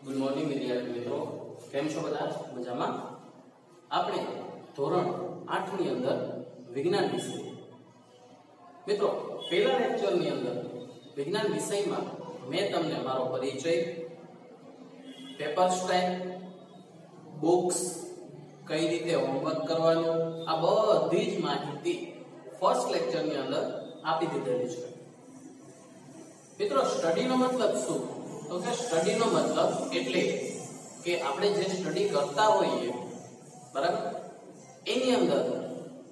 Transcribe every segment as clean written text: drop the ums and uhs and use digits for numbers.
Good morning વિદ્યાર્થી મિત્રો, કેમ છો બધા? મજામાં? આપણે ધોરણ 8 ની અંદર વિજ્ઞાન વિષય મિત્રો પહેલા લેક્ચર ની અંદર વિજ્ઞાન વિષયમાં મેં તમને મારો પરિચય, પેપર સ્ટાઇલ, બુક્સ, કઈ રીતે હોમવર્ક કરવાનું, આ બધી જ માહિતી ફર્સ્ટ લેક્ચર ની અંદર આપી દીધેલી છે. મિત્રો સ્ટડીનો મતલબ શું? તો કે સ્ટડીનો મતલબ એટલે કે આપણે જે સ્ટડી કરતા હોઈએ, બરાબર, એની અંદર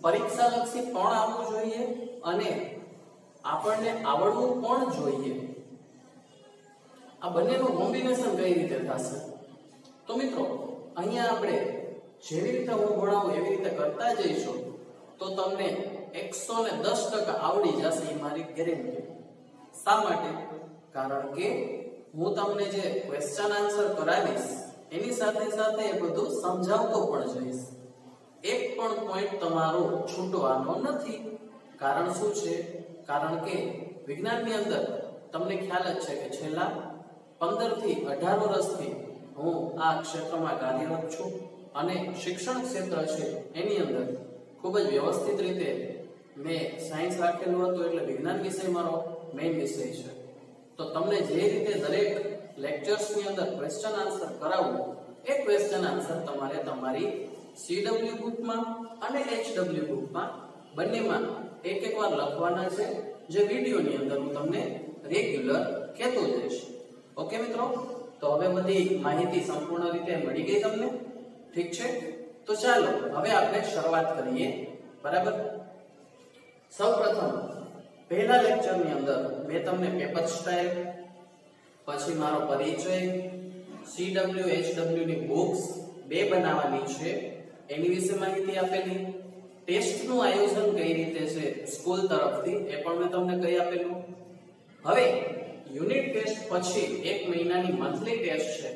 પરીક્ષા લક્ષી પણ આવવું જોઈએ અને આપણને આવડવું પણ જોઈએ. આ બંનેનું કોમ્બિનેશન કઈ રીતે થશે? તો મિત્રો અહીંયા આપણે જેવી રીતે હું ભણાવું એવી રીતે કરતા જઈશું તો તમને 110% આવડી જશે, એ મારી ગેરંટી. શા માટે? કારણ કે હું તમને જે ક્વેશ્ચન આન્સર કરાવીશ એની સાથે સાથે એ બધું સમજાવતો પણ જઈશ. એક પણ પોઈન્ટ તમારો છૂટવાનો નથી. કારણ શું છે? કારણ કે વિજ્ઞાનની અંદર તમને ખ્યાલ જ છે કે છેલ્લા 15 થી 18 વર્ષથી હું આ ક્ષેત્રમાં કાર્યરત છું અને શિક્ષણ ક્ષેત્ર છે એની અંદર ખૂબ જ વ્યવસ્થિત રીતે મેં સાયન્સ રાખેલું હતું, એટલે વિજ્ઞાન વિષય મારો મેઇન વિષય છે. તો તમને જે રીતે દરેક લેક્ચર્સની અંદર ક્વેશ્ચન આન્સર કરાવું, એ ક્વેશ્ચન આન્સર તમારે તમારી CW બુકમાં અને HW બુકમાં બંનેમાં એક વાર લખવાના છે, જે વિડીયોની અંદર હું તમને રેગ્યુલર કહેતો જઈશ. ઓકે મિત્રો, તો હવે બધી માહિતી સંપૂર્ણ રીતે મળી ગઈ તમને? ઠીક છે, તો ચાલો હવે આપણે શરૂઆત કરીએ. બરાબર, સૌપ્રથમ પહેલા લેક્ચરની અંદર મેં તમને પેપર સ્ટાઇલ, પછી મારો પરિચય, CW HW ની બુક્સ 2 બનાવવાની છે એની વિશે માહિતી આપેલી. ટેસ્ટનું આયોજન કઈ રીતે છે સ્કૂલ તરફથી એ પણ મેં તમને કહી આપેલું. હવે યુનિટ ટેસ્ટ પછી 1 મહિનાની મંથલી ટેસ્ટ છે,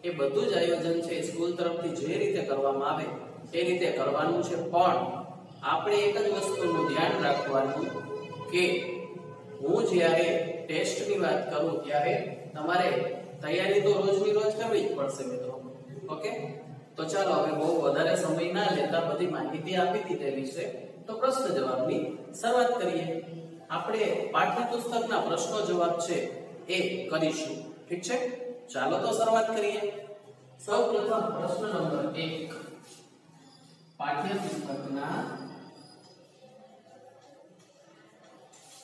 એ બધું જ આયોજન છે સ્કૂલ તરફથી જે રીતે કરવામાં આવે એ રીતે કરવાનું છે. પણ આપણે એક જ વસ્તુનું ધ્યાન રાખવાનું કે હું જ્યારે ટેસ્ટની વાત કરું ત્યારે તમારે તૈયારી તો રોજની રોજ કરવી જ પડશે મિત્રો. ઓકે, તો ચાલો હવે બહુ વધારે સમય ના લેતા બધી માહિતી આપી દીધેલી છે, તો પ્રશ્ન જવાબની શરૂઆત કરીએ. આપણે પાઠ્યપુસ્તકના પ્રશ્નો જવાબ છે એ કરીશું. ઠીક છે, ચાલો તો શરૂઆત કરીએ. સૌપ્રથમ પ્રશ્ન નંબર 1, પાઠ્યપુસ્તકના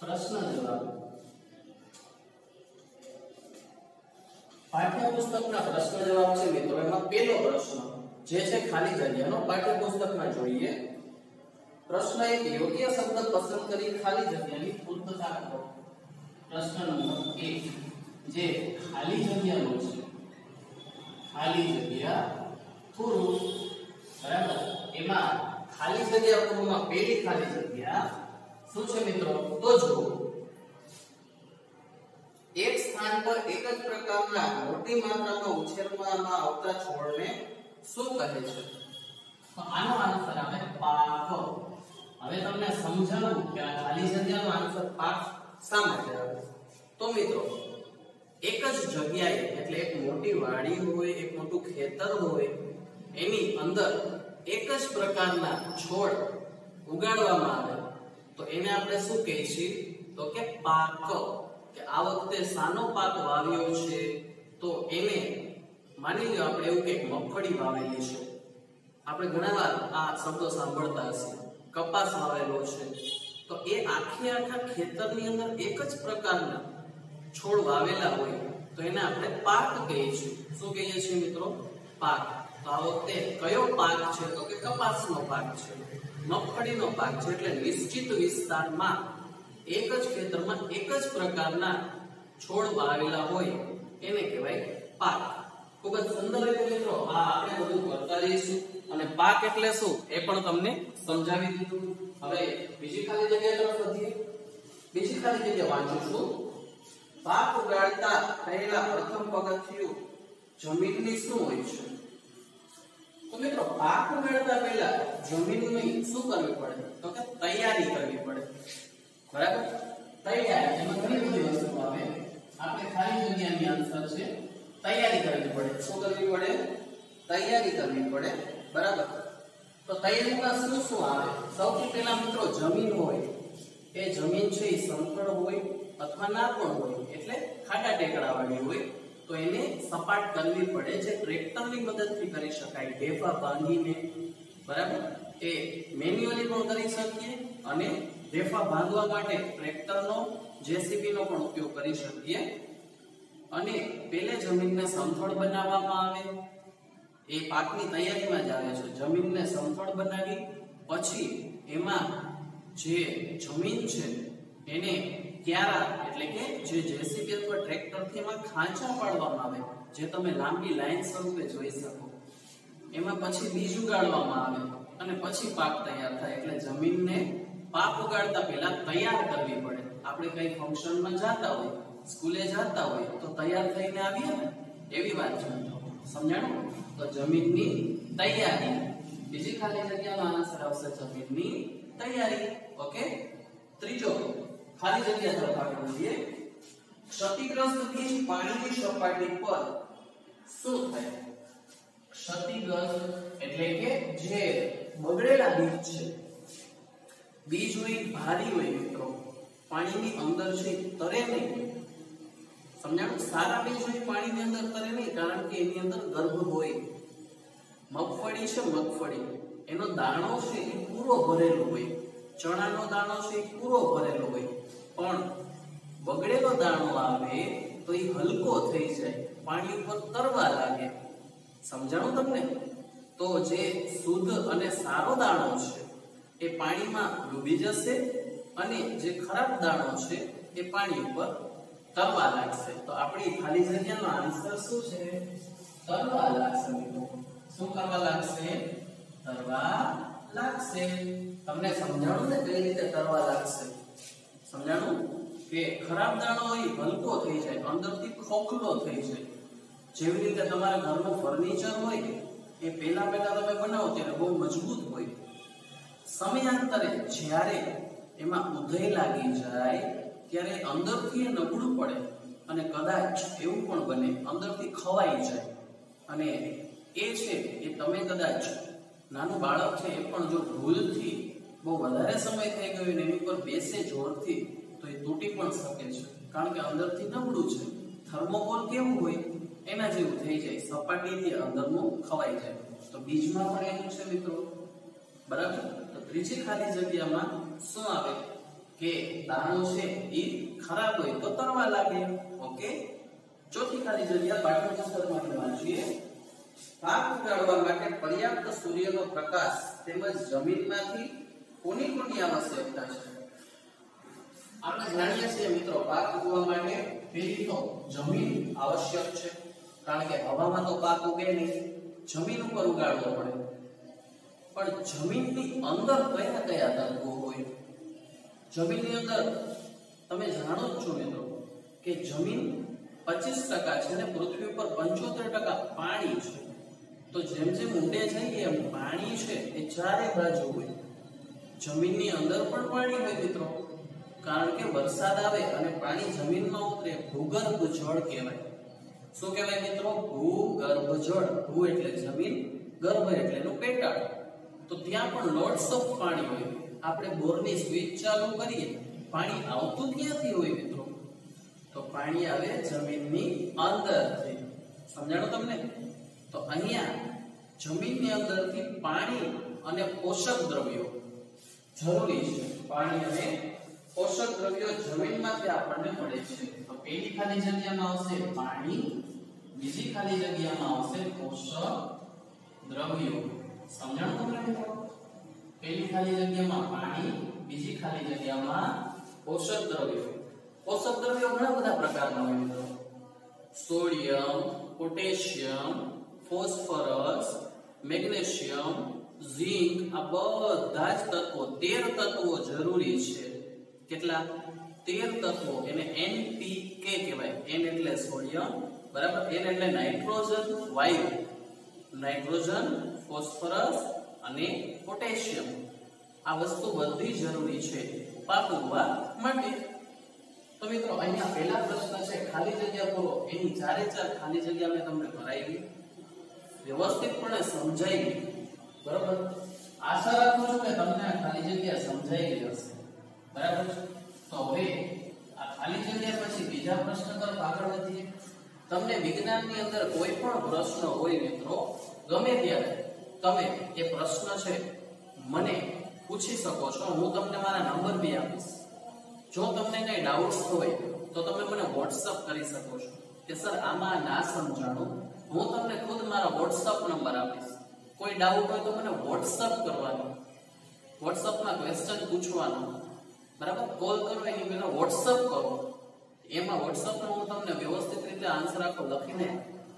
પ્રશ્ન જવાબ. પાઠ્યપુસ્તકના પ્રશ્ન જવાબ છે મિત્રો, એમાં પહેલો પ્રશ્ન જે છે ખાલી જગ્યાનો પાઠ્યપુસ્તકમાં જોઈએ. પ્રશ્ન 1, યોગ્ય શબ્દ પસંદ કરી ખાલી જગ્યાની પૂર્તતા કરો. પ્રશ્ન નંબર 1 જે ખાલી જગ્યાનો છે, ખાલી જગ્યા પૂરું, બરાબર, એમાં ખાલી જગ્યા પૂરુંમાં પહેલી ખાલી જગ્યા શું છે મિત્રો? તો જો એક સ્થાન પર એક જ પ્રકારના મોટી માત્રામાં ઉછેરવામાં આવતા છોડને શું કહે છે? તો આનો આન્સર આવે પાક. હવે તમને સમજાવું કે આ ખાલી જગ્યાનો આન્સર પાક શા માટે આવે. તો મિત્રો એક જ જગ્યાએ, એટલે એક મોટી વાડી હોય, એક મોટું ખેતર હોય, એની અંદર એક જ પ્રકારના છોડ ઉગાડવામાં આવે તો એને આપણે શું કહીએ છીએ? તો કે પાક. કે આ વખતે સાનો પાક વાવ્યો છે, તો એને માની લો આપણે એવું કે મગફળી વાવેલી છે. આપણે ઘણા વાર આ શબ્દો સાંભળતા હશે, કપાસ વાવેલો છે. તો એ આખા ખેતરની અંદર એક જ પ્રકારના છોડ વાવેલા હોય તો એને આપણે પાક કહીએ છીએ. શું કહીએ છીએ મિત્રો? પાક. તો આ વખતે કયો પાક છે? તો કે કપાસનો પાક છે, મગફળીનો પાક છે. એટલે નિશ્ચિત વિસ્તારમાં એક જ ખેતરમાં એક જ પ્રકારના છોડ વાવેલા હોય એને કહેવાય પાક. ખૂબ જ સુંદર રીતે મિત્રો આ આપણે બધું કરતા જઈશું અને પાક એટલે શું એ પણ તમને સમજાવી દીધું. હવે બીજી ખાલી જગ્યા તરફ વધીએ. બીજી ખાલી જગ્યા વાંચું છું. પાક ઉગાડતા પહેલા પ્રથમ પગથિયું જમીનની શું હોય છે? તો મિત્રો પાક ઉગાડતા પહેલા જમીનની શું કરવી પડે? તો કે તૈયારી કરવી પડે. બરાબર, તૈયારી એમાં ઘણી બધી વસ્તુ આવે. આપણે ખાલી જગ્યાની આન્સર છે તૈયારી કરવી પડે. શું કરવી પડે? તૈયારી કરવી પડે. બરાબર. તો તૈયારીમાં શું શું આવે? સૌથી પહેલા મિત્રો જમીન હોય, એ જમીન છે એ સમતળ હોય અથવા ના પણ હોય, એટલે ખાડા ટેકરા વાળી હોય, તો એને સપાટ કરવી પડે, જે ટ્રેક્ટરની મદદથી કરી શકાય, ઢેફા બાંધીને. બરાબર. એ મેન્યુઅલી પણ કરી શકીએ અને ઢેફા બાંધવા માટે ટ્રેક્ટરનો, જેસીબીનો પણ ઉપયોગ કરી શકીએ. અને પહેલે જમીનને સમતળ બનાવવામાં આવે, એ પાકની તૈયારીમાં જ આવે છે. જમીનને સમતળ બનાવી પછી એમાં જે જમીન છે એને ક્યારા એટલે કે જે જેસીબી અથવા ટ્રેક્ટરથી એમાં ખાંચા પાડવામાં આવે, જે તમે લાંબી લાઈન સ્વરૂપે જોઈ શકો. એમાં પછી બીજ ઉગાડવામાં આવે અને પછી પાક તૈયાર થાય. એટલે જમીનને પાક ઉગાડતા પહેલા તૈયાર કરવી પડે. આપણે કઈ ફંક્શનમાં જતા હોય, સ્કૂલે જતા હોય તો તૈયાર થઈને આવીએ ને, એવી વાત છે. સમજાણું? તો જમીનની તૈયારી. બીજી ખાલી જગ્યામાં આન્સર આવશે જમીનની તૈયારી. ઓકે. ત્રીજો ખાલી જગ્યા તરફ આગળ વધીએ. ક્ષતિગ્રસ્ત બીજ પાણીની સપાટી પર શું થાય? ક્ષતિગ્રસ્ત એટલે કે જે બગડેલા બીજ છે, બીજ હોય ભારી હોય મિત્રો, પાણીની અંદર છે તરે નહીં. સમજાણું? સારા બીજ હોય પાણીની અંદર તરે નહીં, કારણ કે એની અંદર ગર્ભ હોય. મગફળી છે, મગફળી એનો દાણો છે એ પૂરો ભરેલો હોય, ચણાનો દાણો છે એ પૂરો ભરેલો હોય, પણ બગડેલો દાણો આવે તો એ હલકો થઈ જાય, પાણી ઉપર તરવા લાગે. સમજાણું તમને? તો જે શુદ્ધ અને સારો દાણો છે એ પાણીમાં ડૂબી જશે અને જે ખરાબ દાણો છે એ પાણી ઉપર તરવા લાગશે. તો આપણી ખાલી જગ્યાનો આન્સર શું છે? તરવા લાગશે મિત્રો. શું કરવા લાગશે? તરવા લાગશે. તમને સમજાણું ને કઈ રીતે તરવા લાગશે? સમજાણું? કે ખરાબ દાણો હોય હલકો થઈ જાય, અંદરથી ખોખલો થઈ જાય. જેવી રીતે તમારા ઘરનું ફર્નિચર હોય એ પહેલા તમે બનાવો ત્યારે બહુ મજબૂત હોય, સમયાંતરે જ્યારે એમાં ઉધઈ લાગી જાય ત્યારે અંદરથી એ નબળું પડે અને કદાચ એવું પણ બને અંદરથી ખવાઈ જાય. અને એ છે એ તમે કદાચ નાનું બાળક છે એ પણ જો ભૂલથી બહુ વધારે સમય થઈ ગયો ને એની પર બેસે જોરથી તો એ તૂટી પણ શકે છે, કારણ કે અંદરથી નબળું છે. થર્મોકોલ કેવું હોય એના જેવું થઈ જાય, સપાટીથી અંદરનું ખવાઈ જાય. તો બીજમાં પણ એવું છે મિત્રો. બરાબર. તો ત્રીજી ખાલી જગ્યામાં શું આવે? કે દાણો છે એ ખરાબ હોય તો તરવા લાગે. ઓકે. ચોથી ખાલી જગ્યા પાઠ્યપુસ્તકમાંથી વાંચીએ. પાક ઉગાડવા માટે પર્યાપ્ત સૂર્યનો પ્રકાશ તેમજ જમીનમાંથી કોની કોની આવશ્યકતા છે? આપણે જાણીએ છીએ મિત્રો, પાક ઉગવા માટે પહેલી તો જમીન આવશ્યક છે, કારણ કે હવામાં તો પાક ઉગે નહીં, જમીન ઉપર ઉગાડવો પડે. પણ જમીનની અંદર કયા કયા તત્વો હોય? જમીનની અંદર તમે જાણો જ છો મિત્રો કે જમીન 25% છે અને પૃથ્વી ઉપર 75% પાણી છે. તો જેમ જેમ ઊંડે જઈએ એમ પાણી છે એ ચારે બાજુ હોય. જમીનની અંદર પણ પાણી હોય મિત્રો, કારણ કે વરસાદ આવે અને પાણી જમીનમાં ઉતરે, ભૂગર્ભ જળ કહેવાય. શું કહેવાય મિત્રો? ભૂગર્ભ જળ. ભૂ એટલે જમીન, ગર્ભ એટલે એનું પેટાળ. તો ત્યાં પણ લોટ્સ ઓફ પાણી હોય. આપણે બોરની સ્વિચ ચાલુ કરીએ, પાણી આવતું ક્યાંથી હોય મિત્રો? તો પાણી આવે જમીનની અંદરથી. સમજાણું તમને? તો અહીંયા જમીનની અંદરથી પાણી અને પોષક દ્રવ્યો જરૂરી છે. પાણી અને પોષક દ્રવ્યો જમીનમાંથી આપણને મળે છે. તો પહેલી ખાલી જગ્યામાં આવશે પાણી, બીજી ખાલી જગ્યામાં આવશે પોષક દ્રવ્યો. સમજાણું તમને મિત્રો? પહેલી ખાલી જગ્યામાં પાણી, બીજી ખાલી જગ્યામાં પોષક દ્રવ્યો. પોષક દ્રવ્યો ઘણા બધા પ્રકારના હોય મિત્રો. Sodium, potassium, phosphorus, magnesium, zinc, આ બધા જ તત્વો 13 તત્વો જરૂરી છે. કેટલા? 13 તત્વો. એને NPK કહેવાય. N એટલે સોડિયમ, બરાબર. N એટલે નાઇટ્રોજન વાયુ, નાઇટ્રોજન, ફોસ્ફરસ અને પોટેશિયમ. આ વસ્તુ બધી જરૂરી છે પાક ઉગવા માટે. તો મિત્રો અહીંયા પહેલા પ્રશ્ન છે ખાલી જગ્યા પૂરો, એની ચારે ચાર ખાલી જગ્યા મેં તમને ભરાવી, વ્યવસ્થિતપણે સમજાવી, બરાબર? આશા રાખું છું કે તમને આ ખાલી જગ્યા સમજાઈ ગઈ હશે, બરાબર છે? તો હવે આ ખાલી જગ્યા પછી બીજા પ્રશ્ન તરફ આગળ વધીએ. તમને વિજ્ઞાનની અંદર કોઈ પણ પ્રશ્ન હોય મિત્રો, ગમે ત્યારે તમે એ પ્રશ્ન છે મને પૂછી શકો છો. હું તમને મારા નંબર બી આપીશ. જો તમને કઈ ડાઉટ્સ હોય તો તમે મને WhatsApp કરી શકો છો કે સર આમાં ના સમજાણું. હું તમને ખુદ મારા WhatsApp નંબર આપીશ. કોઈ ડાઉટ હોય તો મને WhatsApp કરવાનો, WhatsApp માં ક્વેશ્ચન પૂછવાનો, બરાબર? કોલ કરો એની પહેલા WhatsApp કરો. એમાં WhatsApp માં હું તમને વ્યવસ્થિત રીતે આન્સર આખો લખીને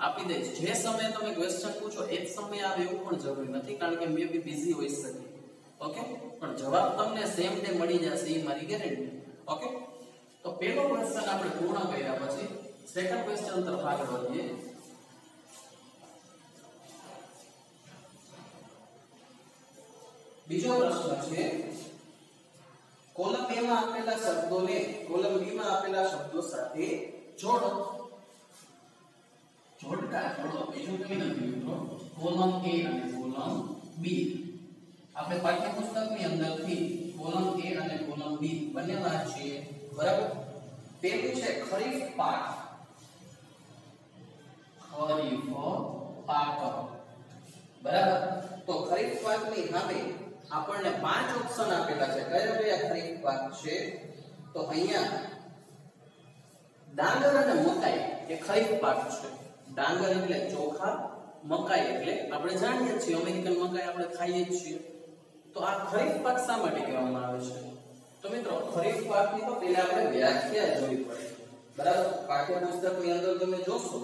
આપી દઈશ. જે સમયે તમે ક્વેશ્ચન પૂછો એ જ સમયે આવે એવું પણ જરૂરી નથી, કારણ કે મે બી બિઝી હોઈ શકે. ઓકે, પણ જવાબ તમને સેમ ડે મળી જશે એ મારી ગેરંટી. ઓકે, તો પહેલો ક્વેશ્ચન આપણે પૂર્ણ કર્યા પછી સેકન્ડ ક્વેશ્ચન તરફ આગળ વધીએ. બીજો પ્રશ્ન છે કોલમ A માં આપેલા શબ્દોને કોલમ B માં આપેલા શબ્દો સાથે જોડો. જોડકા જોડો, બીજું કંઈ નથી મિત્રો. કોલમ A અને કોલમ B આપણે પાઠ્યપુસ્તકની અંદરથી કોલમ A અને કોલમ B બંને વાંચીએ, બરાબર? પેલું છે ખરીફ પાક. ખરીફ પાક, બરાબર? તો ખરીફ પાકની સામે આપણને 5 ઓપ્શન આપેલા છે. કયા કયા ખરીફ પાક છે? તો અહીંયા ડાંગર અને મકાઈ એ ખરીફ પાક છે. ડાંગર એટલે ચોખા, મકાઈ એટલે આપણે જાણીએ છીએ અમેરિકન મકાઈ આપણે ખાઈએ છીએ. તો આ ખરીફ પાક શા માટે કહેવામાં આવે છે? તો મિત્રો ખરીફ પાકની તો પહેલા આપણે વ્યાખ્યા જોવી પડે, બરાબર? પાઠ્યપુસ્તકની અંદર તમે જોશો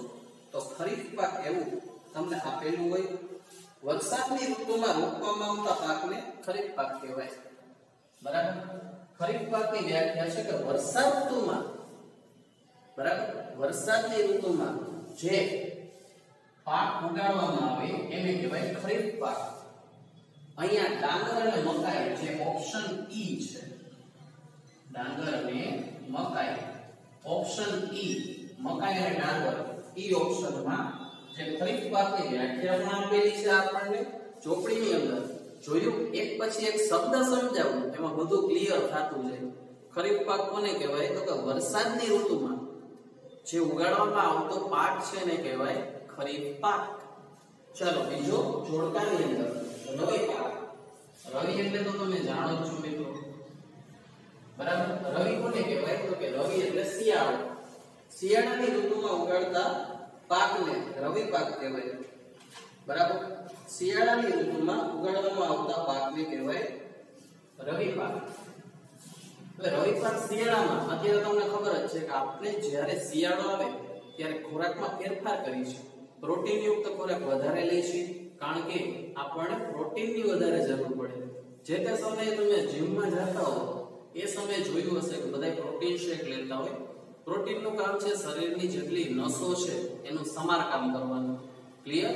તો ખરીફ પાક એવું તમને આપેલું હોય. વરસાદની ઋતુમાં રોપવામાં આવતા પાકને ખરીફ પાક કહેવાય, બરાબર? ખરીફ પાકની વ્યાખ્યા છે કે વરસાદ ઋતુમાં, બરાબર, વરસાદની ઋતુમાં જે પાક ઉગાડવામાં આવે એને કહેવાય ખરીફ પાક. અહીંયા ડાંગર અને મકાઈ જે ઓપ્શન E છે, ડાંગર અને મકાઈ, ઓપ્શન E, મકાઈ અને ડાંગર E ઓપ્શનમાં જે ખરીફ પાકની વ્યાખ્યા પણ આપેલી છે આપણને ચોપડીની અંદર. જોયું? એક પછી એક શબ્દ સમજાવું એમાં બધું ક્લિયર થતું જાય. ખરીફ પાક કોને કહેવાય? તો કે વરસાદની ઋતુમાં જે ઉગાડવામાં આવતો પાક છે ને કહેવાય ખરીફ પાક. ચાલો બીજો જોડકાની અંદર રવિ પાક. રવિ એટલે તો તમે જાણો છો મિત્રો, બરાબર? રવિ કોને કહેવાય? તો કે રવિ એટલે શિયાળો. શિયાળાની ઋતુમાં ઉગાડતા પાકને રવિ પાક કહેવાય, બરાબર? શિયાળાની ઋતુમાં ઉગાડવામાં આવતા પાકને કહેવાય રવિ પાક. એટલે રવિ પાક શિયાળામાં, અત્યારે તમને ખબર જ છે કે આપણે જ્યારે શિયાળો આવે ત્યારે ખોરાકમાં ફેરફાર કરી છે. પ્રોટીનયુક્ત ખોરાક વધારે લઈએ છીએ, કારણ કે આપણને પ્રોટીનની વધારે જરૂર પડે. જે તે સમયે તમે જીમમાં જતા હો એ સમયે જોયું હશે કે બધા પ્રોટીન શેક લેતા હોય. પ્રોટીનનું કામ છે શરીરની જેટલી નસો છે એનું સમારકામ કરવાનું. ક્લિયર?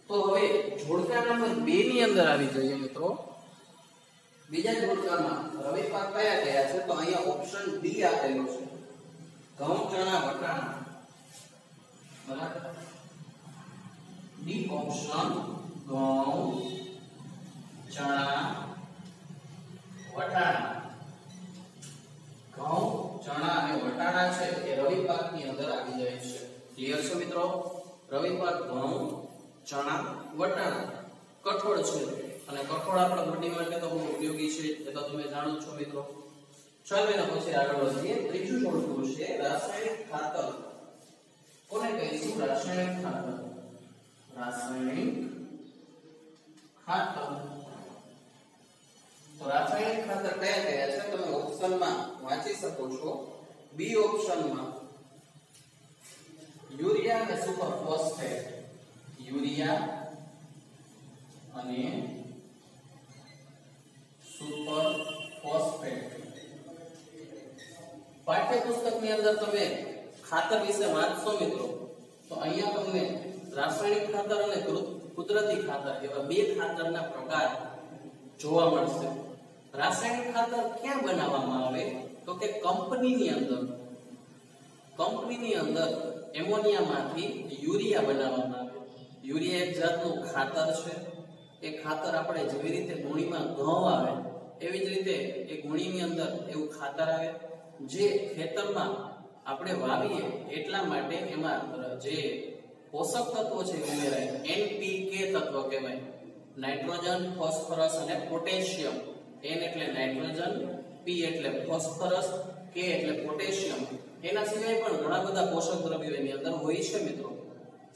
તો હવે જોડકા નંબર 2 ની અંદર આવી જઈએ મિત્રો. બીજા જોડકામાં રવિ પાક કયા કયા છે? તો અહીંયા ઓપ્શન D આપેલો છે, ઘઉં, ચણા, વટાણા, બરાબર? ડી ઓપ્શન ઘઉં, ચણા, વટાણા. ઘઉં, ચણા અને વટાણા છે એ રવિ પાકની અંદર આવી જાય છે. ક્લિયર છે મિત્રો? રવિ પાક ઘઉં, ચણા, વટાણા. કઠોળ છે અને કઠોળ આપણા બોડી માટે તો બહુ ઉપયોગી છે, એ તો તમે જાણો છો મિત્રો. ચાલો એના પછી આગળ વધીએ. ત્રીજું જોડકું છે રાસાયણિક ખાતર. કોને કહીશું? રાસાયણિક ખાતર. રાસાયણિક ખાતર. તો રાસાયણિક ખાતર કયા કયા છે? તમે ઓપ્શનમાં વાંચી શકો છો. બી ઓપ્શનમાં યુરિયા અને સુપર ફોસ્ફેટ. યુરિયા અને સુપર ફોસ્ફેટ. પાઠ્યપુસ્તકની અંદર તમે ખાતર વિશે વાંચશો મિત્રો તો અહીંયા તમને રાસાયણિક ખાતર અને કુદરતી ખાતર એવા બે ખાતરના પ્રકાર જોવા મળશે. રાસાયણિક ખાતર ક્યાં બનાવવામાં આવે? તો કે કંપનીની અંદર કંપનીની અંદર એમોનિયામાંથી યુરિયા બનાવવામાં આવે. યુરિયા એક જાતનું ખાતર છે. એ ખાતર આપણે જેવી રીતે ગુણીમાં ઘઉં આવે એવી જ રીતે એ ગુણીની અંદર એવું ખાતર આવે જે ખેતરમાં આપણે વાવીએ એટલા માટે એમાં જે પોષક તત્વો છે ઉમેરાય. NPK તત્વ કહેવાય. નાઇટ્રોજન, ફોસ્ફરસ અને પોટેશિયમ. N એટલે નાઇટ્રોજન, P એટલે ફોસ્ફરસ, K એટલે પોટેશિયમ. એના સિવાય પણ ઘણા બધા પોષક દ્રવ્યો એની અંદર હોય છે મિત્રો.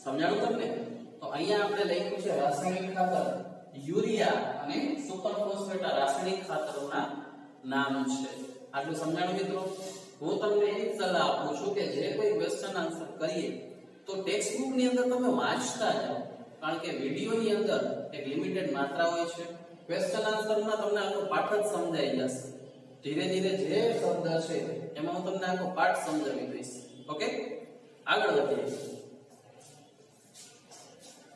સમજાણું તમને? તો અહીંયા આપણે લખ્યું છે રાસાયણિક ખાતર યુરિયા અને સુપર ફોસ્ફેટ રાસાયણિક ખાતરોના નામ છે. આટલું સમજાણું મિત્રો? હું તમને એક સલાહ આપું છું કે જે કોઈ ક્વેશ્ચન આન્સર કરીએ તો ટેક્સ્ટ બુક ની અંદર તમે વાંચતા જાઓ, કારણ કે વિડિયો ની અંદર એક લિમિટેડ માત્રા હોય છે. ક્વેશ્ચન આન્સર માં તમને આખો પાઠ જ સમજાઈ જશે. ધીરે ધીરે જે શબ્દ છે એમાં હું તમને આખો પાઠ સમજાવી દઈશ. ઓકે, આગળ વધીએ.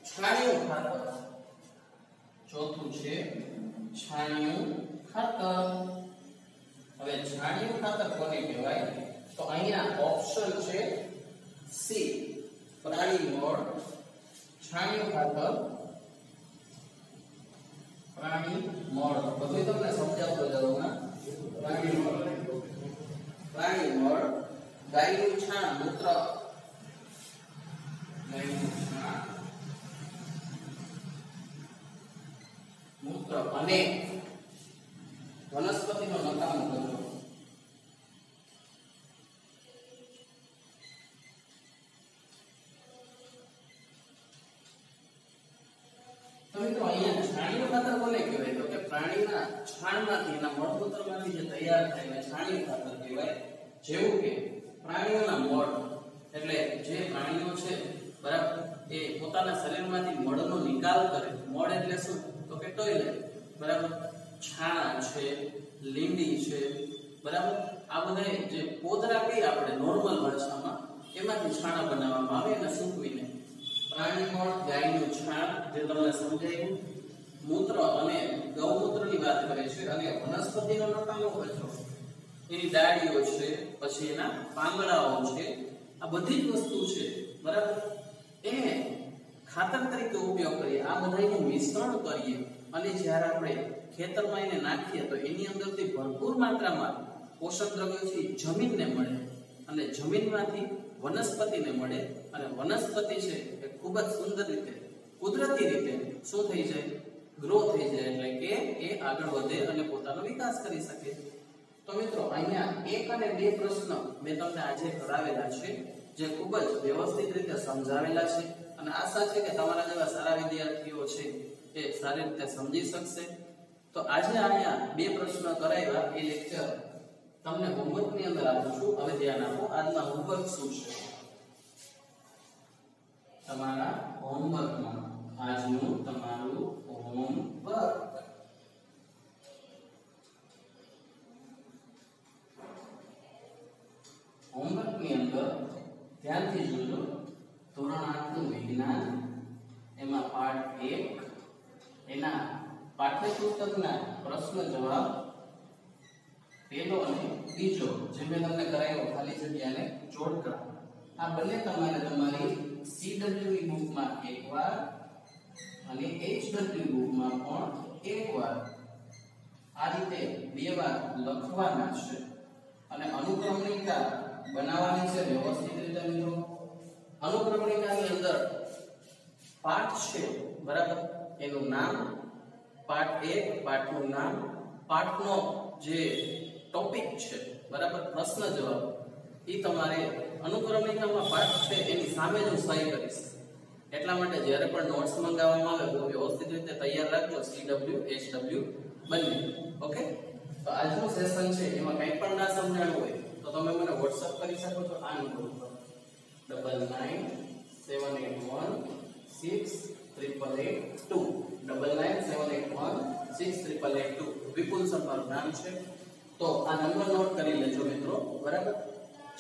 છાણિયું ખાતર. ચોથું છે છાણિયું ખાતર. હવે છાણિયું ખાતર કોને કહેવાય? તો અહીંયા ઓપ્શન છે સી, પ્રાણી મૂળ. છાણિયું ખાતર પ્રાણી મૂળ. બધું તમને સમજાવતો જાઉં. પ્રાણી મૂળ, ગાયનું છાણ, મૂત્ર, ગાયનું છાણ, મૂત્ર અને વનસ્પતિનો નકામો કચરો. તો મિત્રો અહીંયા છાણિયું ખાતર કોને કહેવાય? તો કે પ્રાણીના છાણમાંથી, એના મળમૂત્રમાંથી જે તૈયાર થાય એને છાણિયું ખાતર કહેવાય. જેવું કે પ્રાણીઓના મળ, એટલે જે પ્રાણીઓ છે બરાબર એ પોતાના શરીરમાંથી મળનો નિકાલ કરે. મળ એટલે શું? તો કે ટોયલેટ. બરાબર, છાણા છે, લીંડી છે, બરાબર, આ બધા જે પોદરા કહીએ આપણે નોર્મલ ભાષામાં, એમાંથી છાણા બનાવવામાં આવે અને સૂકવીને. પ્રાણી મળ, ગાયનું છાણ જે તમને સમજાયું, મૂત્ર અને ગૌમૂત્રની વાત કરે છે, અને વનસ્પતિનો નકામો કચરો, એની ડાળીઓ છે, પછી એના પાંદડાઓ છે, આ બધી જ વસ્તુ છે બરાબર, એને ખાતર તરીકે ઉપયોગ કરીએ. આ બધાનું મિશ્રણ કરીએ અને જ્યારે આપણે ખેતરમાં એને નાખીએ તો એની અંદરથી ભરપૂર માત્રામાં પોષક દ્રવ્યો છે જમીનને મળે અને જમીનમાંથી વનસ્પતિને મળે અને વનસ્પતિ છે એ ખૂબ જ સુંદર રીતે, કુદરતી રીતે શું થઈ જાય? ગ્રો થઈ જાય, એટલે કે એ આગળ વધે અને પોતાનો વિકાસ કરી શકે. તો મિત્રો અહીંયા 1 અને 2 પ્રશ્ન મેં તમને આજે કરાવેલા છે, જે ખૂબ જ વ્યવસ્થિત રીતે સમજાવેલા છે અને આશા છે કે તમારા જેવા સારા વિદ્યાર્થીઓ છે એ સારી રીતે સમજી શકશે. તો આજે અહીંયા 2 પ્રશ્ન કરાવ્યા, એ લેક્ચર તમને હોમવર્ક ની અંદર આપું છું. હવે ધ્યાન આપો, આજના હોમવર્ક શું છે? તમારા હોમવર્કમાં આજનું તમારું હોમવર્ક ની અંદર ધ્યાનથી જોજો. ધોરણ 8 નું વિજ્ઞાન, એમાં પાઠ 1, એના પાઠ્યપુસ્તકના પ્રશ્ન જવાબ પહેલો અને બીજો જે મેં તમને કરાવ્યો ખાલી જગ્યાને જોડકા, આ બંને તમારે તમારી CWE બુકમાં એકવાર અને HW બુકમાં પણ એકવાર આ રીતે 2 વાર લખવાના છે અને અનુક્રમણિકા બનાવવાની છે વ્યવસ્થિત રીતે. મિત્રો અનુક્રમણિકાની અંદર પાઠ છે બરાબર, એનું નામ, પાઠ 1 પાઠનું નામ, પાઠનો જે ટોપિક છે બરાબર, પ્રશ્ન જવાબ, એ તમારે અનુક્રમણિકામાં પાઠ છે એની સામે જ હું સહી કરીશ. એટલા માટે જ્યારે પણ નોટ્સ મંગાવવામાં આવે તો વ્યવસ્થિત રીતે તૈયાર રાખજો, CW HW બંને. ઓકે, તો આજનું સેશન છે એમાં કંઈ પણ ના સમજાણું હોય તો તમે મને WhatsApp કરી શકો છો આ નંબર ઉપર 9978168882 9978168882. વિપુલ સર મારું નામ છે. તો આ નંબર નોટ કરી લેજો મિત્રો, બરાબર.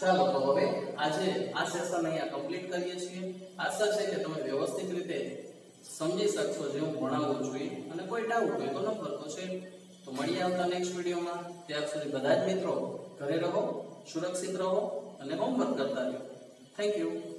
ચાલો તો હવે આજે આ સેશન અહીંયા કમ્પ્લીટ કરીએ છીએ. આશા છે કે તમે વ્યવસ્થિત રીતે સમજી શકશો જે હું ભણાવું છું. અને કોઈ ડાઉટ હોય તો નંબર તો છે. તો મળીએ આવતા નેક્સ્ટ વિડીયોમાં. ત્યાર સુધી બધા જ મિત્રો ઘરે રહો, સુરક્ષિત રહો અને હોમવર્ક કરતા રહો. Thank you.